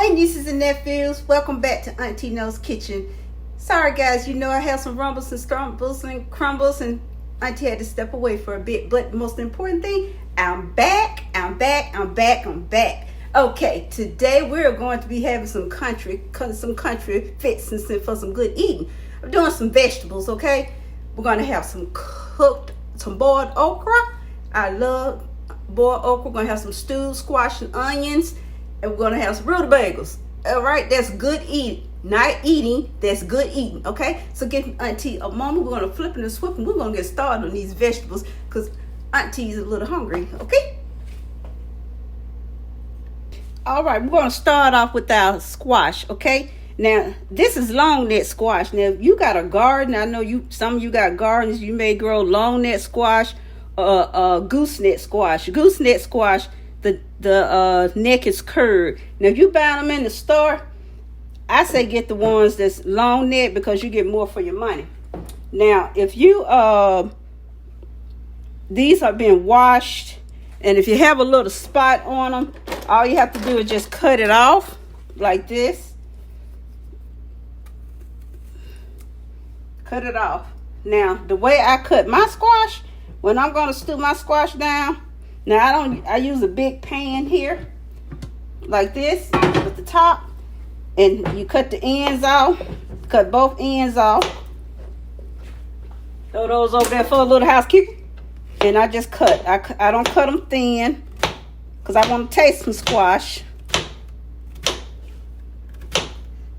Hey nieces and nephews, welcome back to Auntie No's Kitchen. Sorry guys, you know I have some rumbles and stumbles and crumbles and Auntie had to step away for a bit. But the most important thing, I'm back. Okay, today we're going to be having some country fixings for some good eating. I'm doing some vegetables, okay? We're going to have some boiled okra. I love boiled okra. We're going to have some stewed squash and onions. And we're going to have some rutabagas. All right, that's good eating. Not eating, that's good eating, okay? So give Auntie a moment. We're going to flip and swip and we're going to get started on these vegetables because Auntie's a little hungry, okay? All right, we're going to start off with our squash, okay? Now, this is long neck squash. Now, if you got a garden, I know some of you got gardens, you may grow long neck squash or gooseneck squash. Gooseneck squash, the neck is curved. Now, if you buy them in the store, I say get the ones that's long neck because you get more for your money. Now, if you these are being washed, and if you have a little spot on them, all you have to do is just cut it off like this. Cut it off. Now, the way I cut my squash, when I'm going to stew my squash down, now I use a big pan here, like this, with the top, and you cut the ends off, cut both ends off. Throw those over there for a little housekeeping. And I just cut. I don't cut them thin, because I want to taste some squash.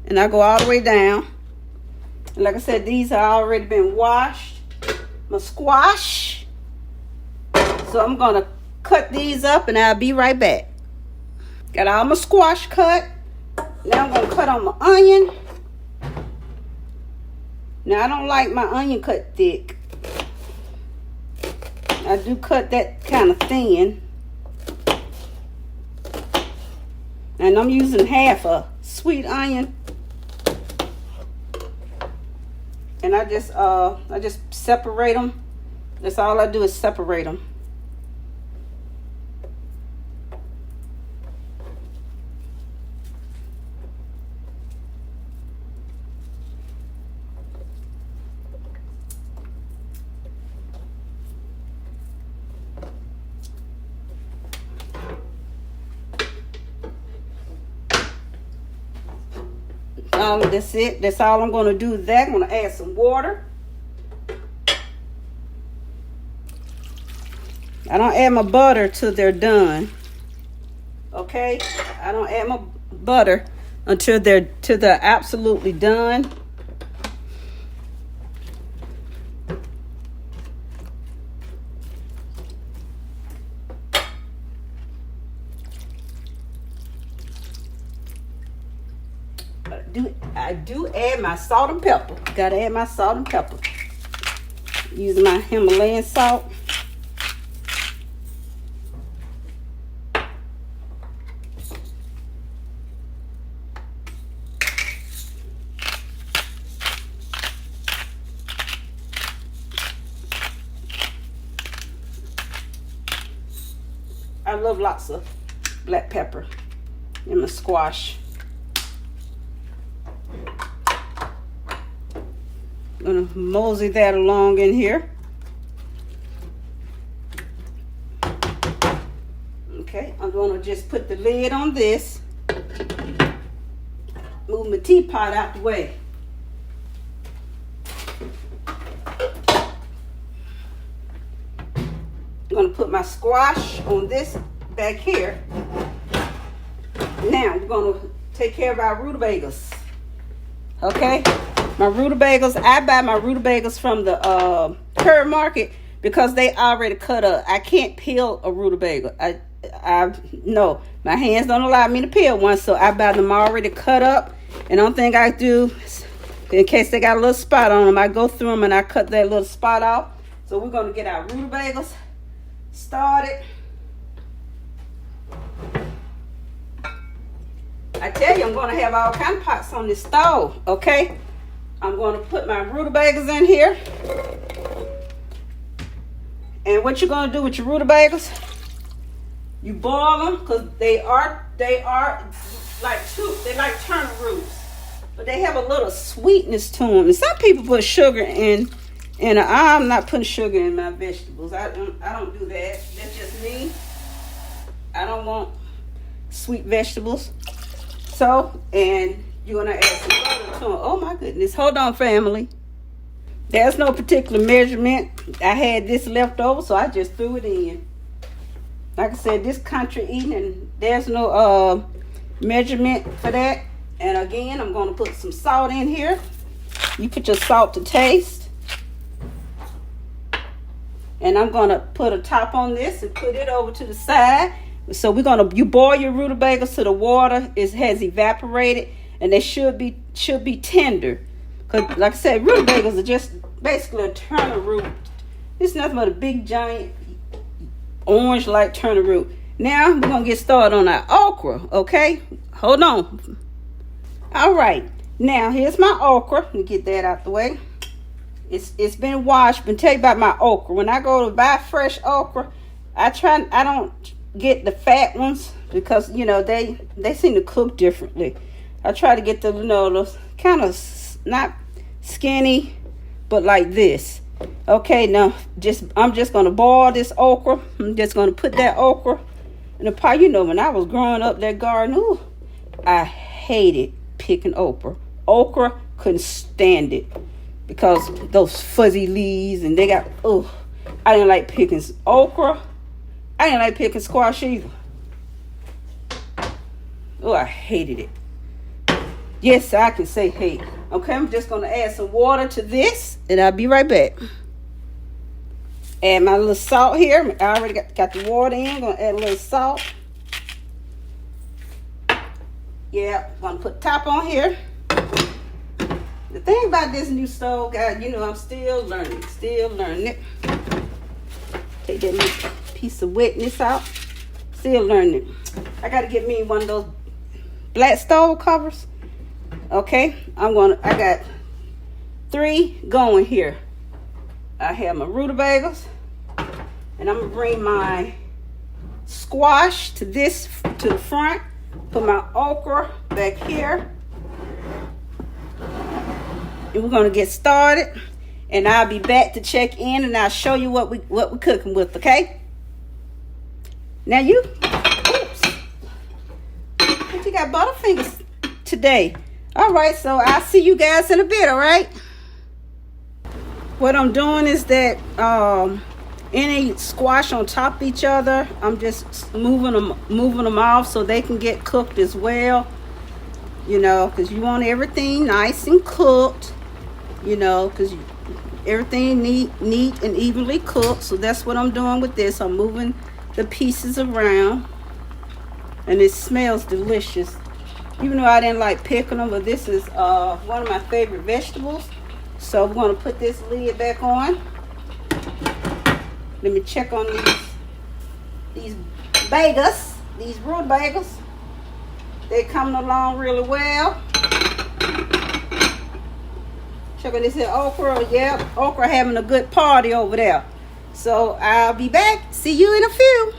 And I go all the way down. And like I said, these have already been washed. My squash. So I'm going to cut these up and I'll be right back. Got all my squash cut. Now I'm going to cut on my onion. Now I don't like my onion cut thick. I do cut that kind of thin. And I'm using half a sweet onion. And I just separate them. That's all I do is separate them. That's it. That's all I'm going to do with that. I'm going to add some water. I don't add my butter till they're done. Okay? I don't add my butter until they're absolutely done. I do add my salt and pepper. Gotta add my salt and pepper. Using my Himalayan salt. I love lots of black pepper in my squash. I'm gonna mosey that along in here. Okay, I'm gonna just put the lid on this. Move my teapot out the way. I'm gonna put my squash on this back here. Now we're gonna take care of our rutabagas. Okay? My rutabagas, I buy my rutabagas from the Curd Market because they already cut up. I can't peel a rutabaga. No, my hands don't allow me to peel one, so I buy them already cut up. And the only thing I do, in case they got a little spot on them, I go through them and I cut that little spot off. So we're going to get our rutabagas started. I tell you, I'm going to have all kind of pots on this stove, okay? I'm going to put my rutabagas in here. And what you're going to do with your rutabagas, You boil them because they are like they like turnip roots, but they have a little sweetness to them. And some people put sugar in, and I'm not putting sugar in my vegetables. I don't do that. That's just me. I don't want sweet vegetables. So, and you're gonna add some butter to them. Oh my goodness! Hold on, family. There's no particular measurement. I had this left over, so I just threw it in. Like I said, this country eating, and there's no measurement for that. And again, I'm going to put some salt in here. You put your salt to taste. And I'm going to put a top on this and put it over to the side. So you boil your rutabagas till the water has evaporated, and they should be tender. Because like I said, rutabagas are just basically a turnip root. It's nothing but a big giant orange like turnip root. Now we're gonna get started on our okra. Okay, hold on. All right, now here's my okra. Let me get that out the way. It's been washed. But tell you about my okra. When I go to buy fresh okra, I don't get the fat ones because they seem to cook differently. I try to get the the kind of not skinny, but like this. Okay, now I'm just gonna boil this okra. I'm just gonna put that okra in the pot. When I was growing up that garden, ooh, I hated picking okra. Okra, couldn't stand it because those fuzzy leaves, and they got I didn't like picking okra. I didn't like picking squash either. Oh, I hated it. Yes, I can say hate. Okay, I'm just going to add some water to this, and I'll be right back. Add my little salt here. I already got the water in. Going to add a little salt. Yeah, I'm going to put top on here. The thing about this new stove, guys, I'm still learning it. Take that little piece of wetness out. Still learning it. I got to get me one of those black stove covers. Okay, I got 3 going here. I have my rutabagas, and I'm gonna bring my squash to the front. Put my okra back here, and we're gonna get started. And I'll be back to check in, and I'll show you what we're cooking with. Okay? Now but you got Butterfingers today. All right, so I'll see you guys in a bit, all right? What I'm doing is that any squash on top of each other, I'm just moving them off so they can get cooked as well. Because you want everything nice and cooked, because everything neat and evenly cooked. So that's what I'm doing with this. I'm moving the pieces around, and it smells delicious. Even though I didn't like picking them, but this is one of my favorite vegetables. So I'm going to put this lid back on. Let me check on these bagas, these rutabagas. They're coming along really well. Check on this here okra. Yeah, okra having a good party over there. So I'll be back. See you in a few.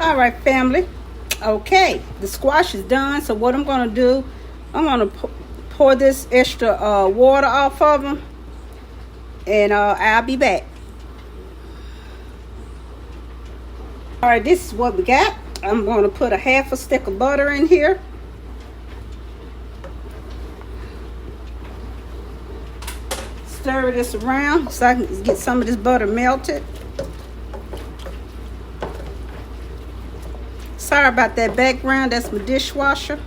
All right, family. Okay, the squash is done. So what I'm going to do, I'm going to pour this extra water off of them, and I'll be back. All right, this is what we got. I'm going to put a half a stick of butter in here. Stir this around so I can get some of this butter melted. Sorry about that background. That's my dishwasher.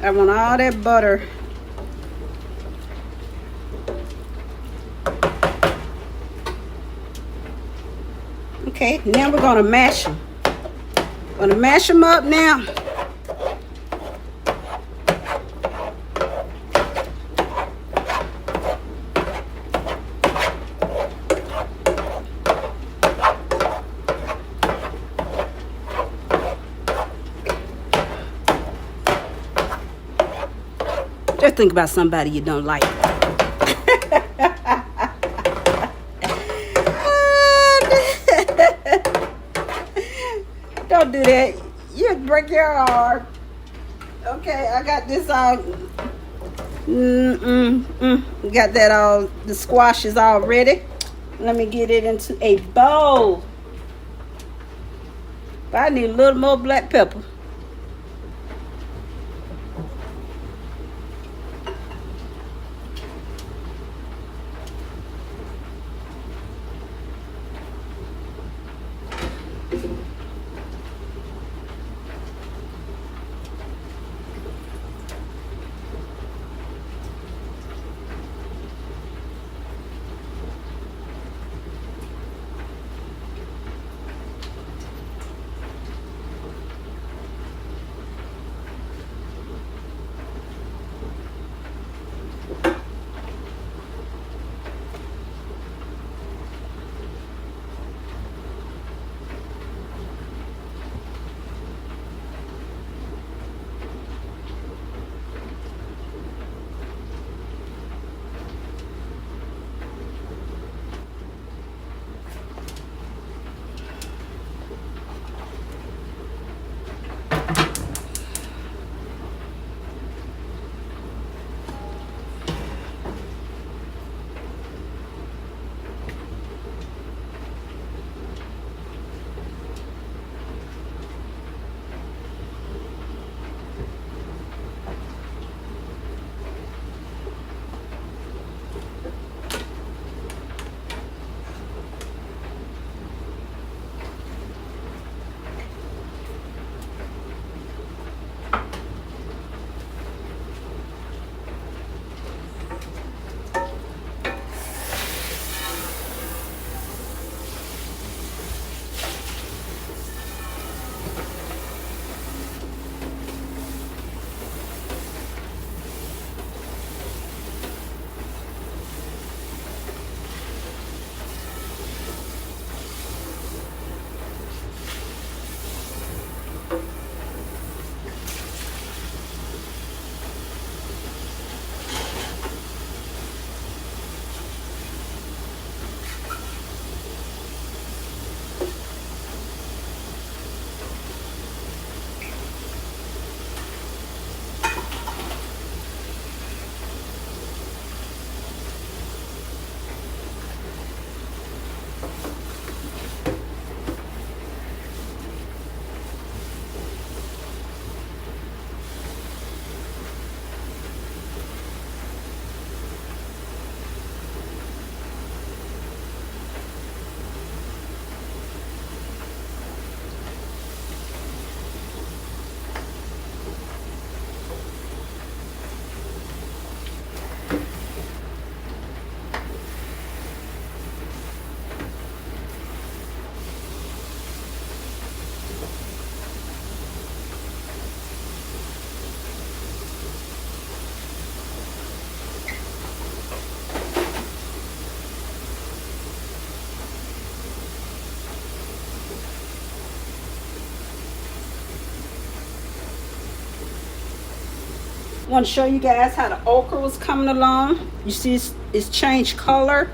I want all that butter. Okay, now we're going to mash them. Going to mash them up now. think about somebody you don't like. Don't do that. You break your arm. Okay, I got this all. Got that all. The squash is all ready. Let me get it into a bowl. But I need a little more black pepper. I want to show you guys how the okra was coming along. You see it's changed color.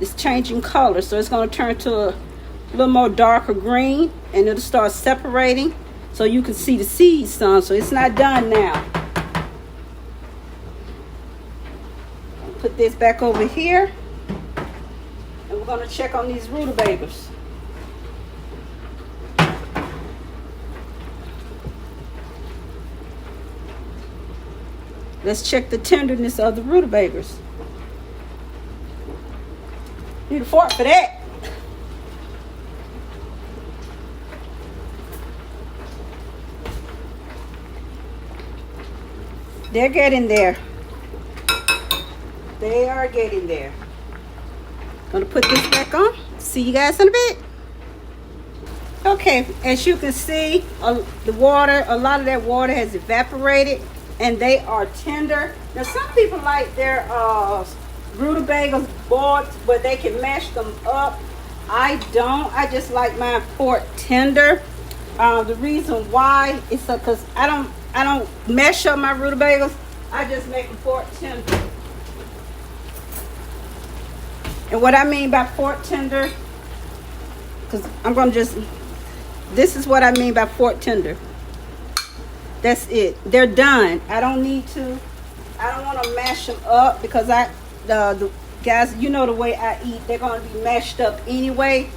It's changing color, so it's going to turn to a little more darker green, and it'll start separating so you can see the seeds some. So it's not done now. Put this back over here, and we're going to check on these rutabagas. Let's check the tenderness of the rutabagas. Need a fork for that. They're getting there. They are getting there. Gonna put this back on. See you guys in a bit. Okay, as you can see, the water, a lot of that water has evaporated, and they are tender. Now, some people like their rutabagas boiled where they can mash them up. I don't. I just like mine pork tender. The reason why is because I don't mash up my rutabagas. I just make a pork tender. And what I mean by pork tender, because I'm going to just, this is what I mean by pork tender. That's it. They're done. I don't need to, I don't want to mash them up because the guys, you know the way I eat, they're going to be mashed up anyway.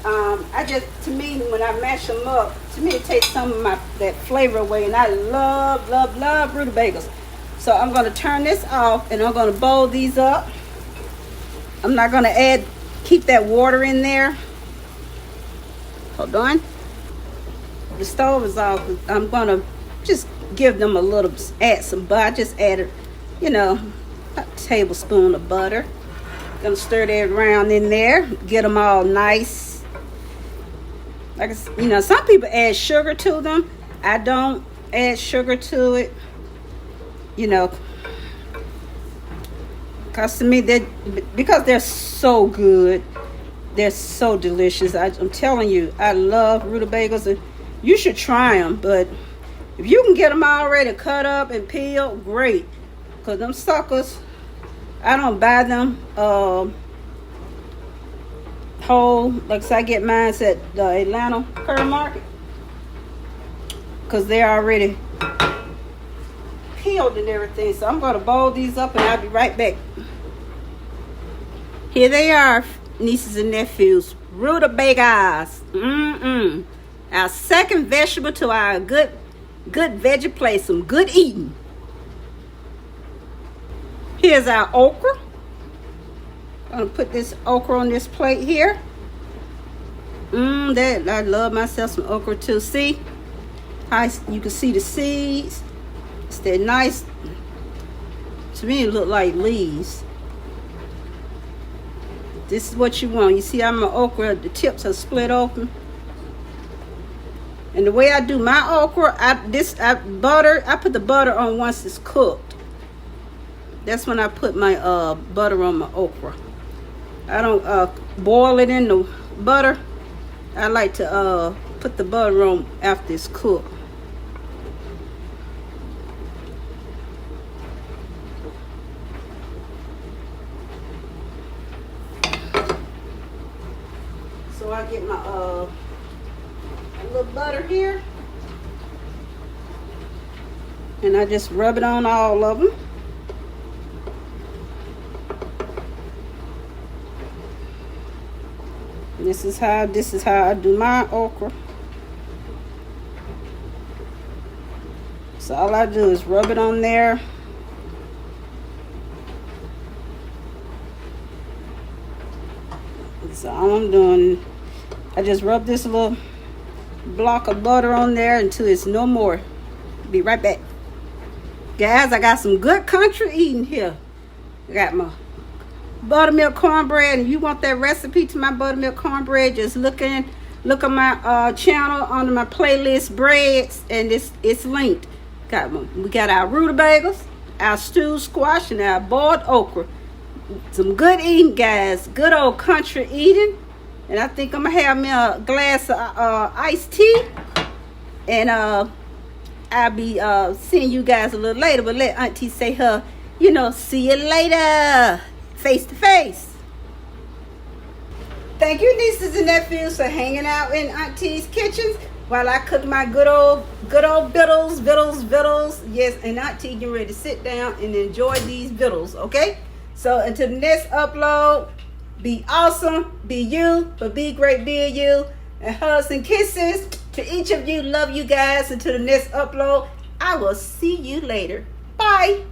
To me, when I mash them up, to me it takes some of that flavor away, and I love rutabagas. So I'm going to turn this off, and I'm going to bowl these up. I'm not going to keep that water in there. Hold on. The stove is off. I'm going to just give them a little, add some butter. I just added, a tablespoon of butter. Gonna stir that around in there, get them all nice. Like, some people add sugar to them. I don't add sugar to it, because to me, because they're so good, they're so delicious. I'm telling you, I love rutabagas, and you should try them. But if you can get them already cut up and peeled, great. Because them suckers, I don't buy them whole. Like I get mine at the Atlanta Curry Market, because they're already peeled and everything. So I'm going to bowl these up, and I'll be right back. Here they are, nieces and nephews, rutabagas. Our second vegetable to our good veggie plate, some good eating. Here's our okra. I'm gonna put this okra on this plate here. That I love myself some okra too. See how you can see the seeds. It's that nice. To me, it look like leaves. This is what you want. You see how my okra, the tips are split open. And the way I do my okra, I put the butter on once it's cooked. That's when I put my butter on my okra. I don't boil it in the butter. I like to put the butter on after it's cooked. So I get my a little butter here, and I just rub it on all of them. This is how I do my okra. So all I do is rub it on there. So all I'm doing, I just rub this little block of butter on there until it's no more. Be right back. Guys, I got some good country eating here. I got my buttermilk cornbread, and you want that recipe to my buttermilk cornbread, just look on my channel under my playlist breads, and it's linked. We got our rutabagas, our stewed squash, and our boiled okra. Some good eating, guys. Good old country eating. And I think I'm gonna have me a glass of iced tea, and I'll be seeing you guys a little later. But let Auntie say her, see you later, face to face. Thank you, nieces and nephews, for hanging out in Auntie's kitchens while I cook my good old vittles. Yes, and Auntie getting ready to sit down and enjoy these vittles. Okay, so until the next upload, be awesome, be you, but be great, be you, and hugs and kisses to each of you. Love you guys. Until the next upload, I will see you later. Bye.